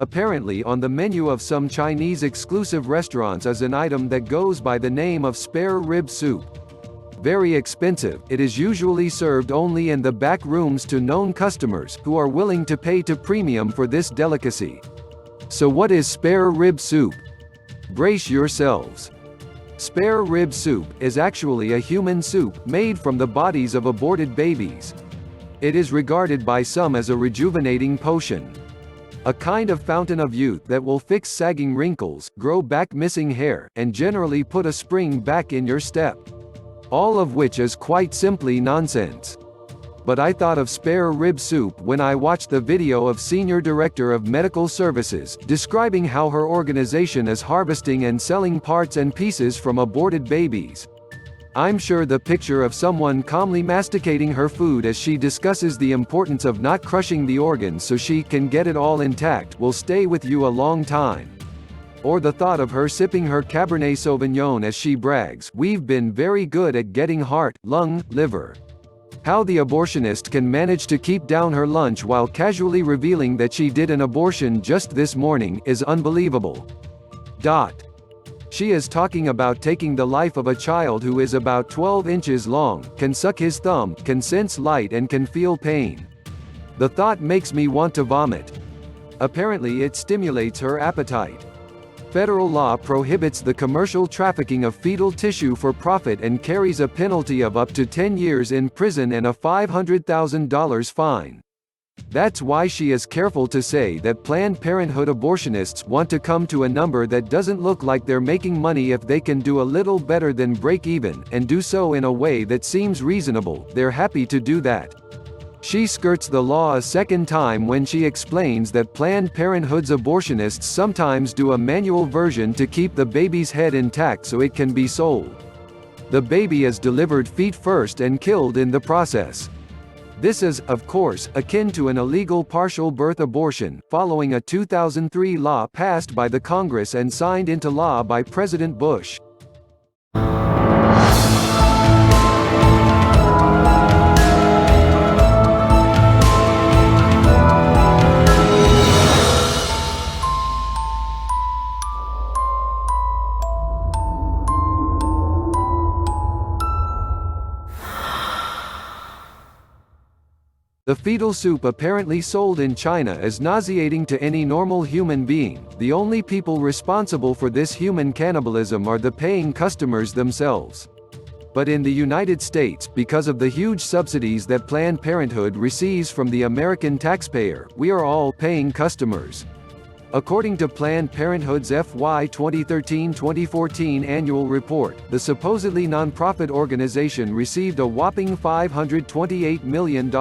Apparently on the menu of some Chinese exclusive restaurants is an item that goes by the name of spare rib soup. Very expensive, it is usually served only in the back rooms to known customers, who are willing to pay to premium for this delicacy. So what is spare rib soup? Brace yourselves. Spare rib soup is actually a human soup, made from the bodies of aborted babies. It is regarded by some as a rejuvenating potion. A kind of fountain of youth that will fix sagging wrinkles, grow back missing hair, and generally put a spring back in your step. All of which is quite simply nonsense. But I thought of spare rib soup when I watched the video of Senior Director of Medical Services, describing how her organization is harvesting and selling parts and pieces from aborted babies. I'm sure the picture of someone calmly masticating her food as she discusses the importance of not crushing the organs so she can get it all intact will stay with you a long time. Or the thought of her sipping her Cabernet Sauvignon as she brags, "We've been very good at getting heart, lung, liver." How the abortionist can manage to keep down her lunch while casually revealing that she did an abortion just this morning is unbelievable. She is talking about taking the life of a child who is about 12 inches long, can suck his thumb, can sense light and can feel pain. The thought makes me want to vomit. Apparently it stimulates her appetite. Federal law prohibits the commercial trafficking of fetal tissue for profit and carries a penalty of up to 10 years in prison and a $500,000 fine. That's why she is careful to say that Planned Parenthood abortionists want to come to a number that doesn't look like they're making money if they can do a little better than break even, and do so in a way that seems reasonable. They're happy to do that. She skirts the law a second time when she explains that Planned Parenthood's abortionists sometimes do a manual version to keep the baby's head intact so it can be sold. The baby is delivered feet first and killed in the process. This is, of course, akin to an illegal partial birth abortion, following a 2003 law passed by the Congress and signed into law by President Bush. The fetal soup apparently sold in China is nauseating to any normal human being. The only people responsible for this human cannibalism are the paying customers themselves. But in the United States, because of the huge subsidies that Planned Parenthood receives from the American taxpayer, we are all paying customers. According to Planned Parenthood's FY 2013-2014 annual report, the supposedly nonprofit organization received a whopping $528 million.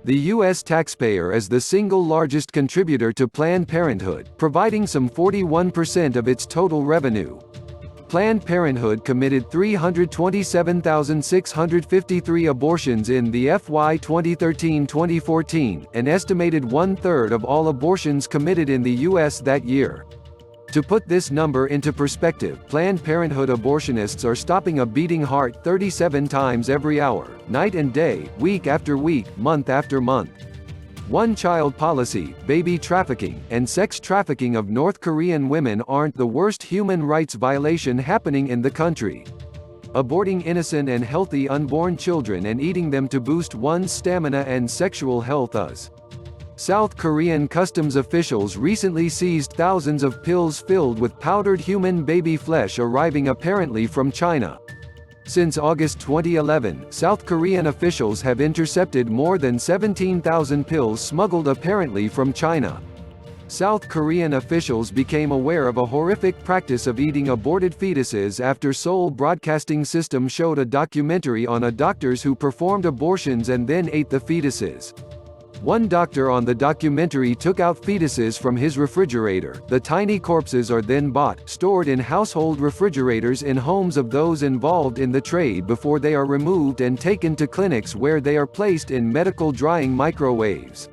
The U.S. taxpayer is the single largest contributor to Planned Parenthood, providing some 41% of its total revenue. Planned Parenthood committed 327,653 abortions in the FY 2013-2014, an estimated one-third of all abortions committed in the U.S. that year. To put this number into perspective, Planned Parenthood abortionists are stopping a beating heart 37 times every hour, night and day, week after week, month after month. One-child policy, baby trafficking, and sex trafficking of North Korean women aren't the worst human rights violation happening in the country. Aborting innocent and healthy unborn children and eating them to boost one's stamina and sexual health is. South Korean customs officials recently seized thousands of pills filled with powdered human baby flesh arriving apparently from China. Since August 2011, South Korean officials have intercepted more than 17,000 pills smuggled apparently from China. South Korean officials became aware of a horrific practice of eating aborted fetuses after Seoul Broadcasting System showed a documentary on doctors who performed abortions and then ate the fetuses. One doctor on the documentary took out fetuses from his refrigerator. The tiny corpses are then bought, stored in household refrigerators in homes of those involved in the trade before they are removed and taken to clinics where they are placed in medical drying microwaves.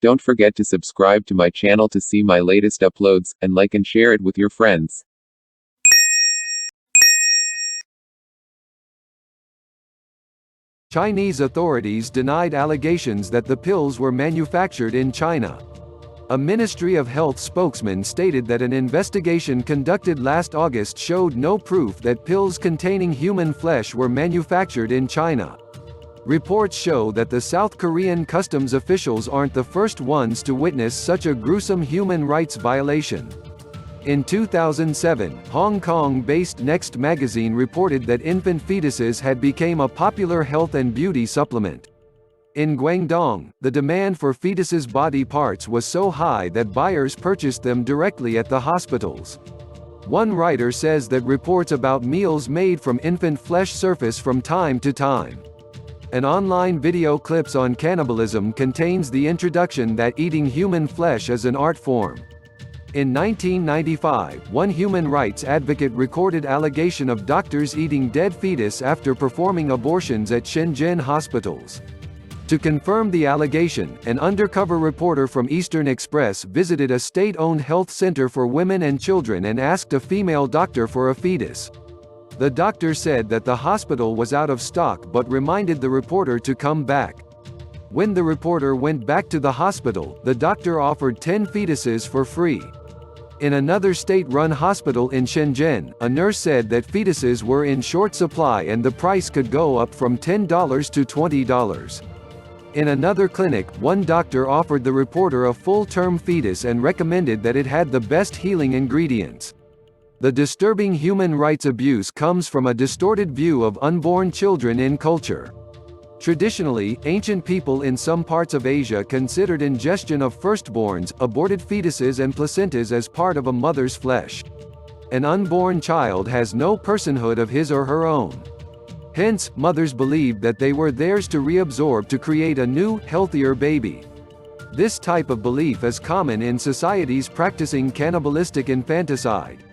Don't forget to subscribe to my channel to see my latest uploads, and like and share it with your friends. Chinese authorities denied allegations that the pills were manufactured in China. A Ministry of Health spokesman stated that an investigation conducted last August showed no proof that pills containing human flesh were manufactured in China. Reports show that the South Korean customs officials aren't the first ones to witness such a gruesome human rights violation. In 2007, Hong Kong-based Next magazine reported that infant fetuses had become a popular health and beauty supplement. In Guangdong, the demand for fetuses' body parts was so high that buyers purchased them directly at the hospitals. One writer says that reports about meals made from infant flesh surface from time to time. An online video clips on cannibalism contains the introduction that eating human flesh is an art form. In 1995, one human rights advocate recorded allegation of doctors eating dead fetus after performing abortions at Shenzhen hospitals. To confirm the allegation, an undercover reporter from Eastern Express visited a state-owned health center for women and children and asked a female doctor for a fetus. The doctor said that the hospital was out of stock but reminded the reporter to come back. When the reporter went back to the hospital, the doctor offered 10 fetuses for free. In another state-run hospital in Shenzhen, a nurse said that fetuses were in short supply and the price could go up from $10 to $20. In another clinic, one doctor offered the reporter a full-term fetus and recommended that it had the best healing ingredients. The disturbing human rights abuse comes from a distorted view of unborn children in culture. Traditionally, ancient people in some parts of Asia considered ingestion of firstborns, aborted fetuses and placentas as part of a mother's flesh. An unborn child has no personhood of his or her own. Hence, mothers believed that they were theirs to reabsorb to create a new, healthier baby. This type of belief is common in societies practicing cannibalistic infanticide.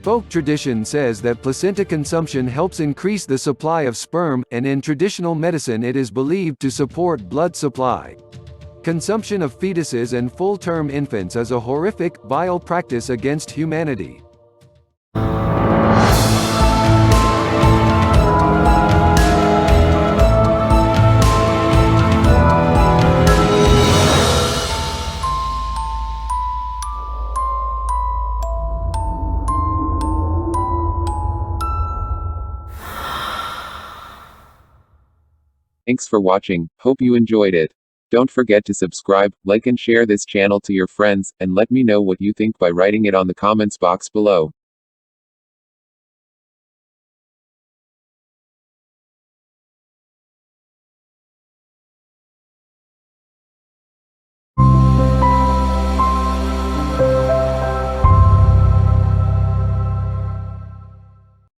Folk tradition says that placenta consumption helps increase the supply of sperm, and in traditional medicine it is believed to support blood supply. Consumption of fetuses and full-term infants is a horrific, vile practice against humanity. Thanks for watching, hope you enjoyed it. Don't forget to subscribe, like and share this channel to your friends, and let me know what you think by writing it on the comments box below.